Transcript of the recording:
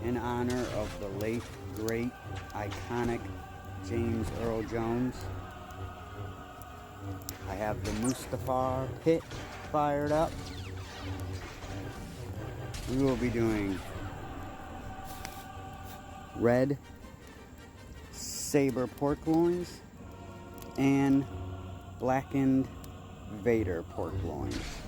in honor of the late, great, iconic James Earl Jones. I have the Mustafar pit fired up. We will be doing red saber pork loins and blackened Vader pork loins.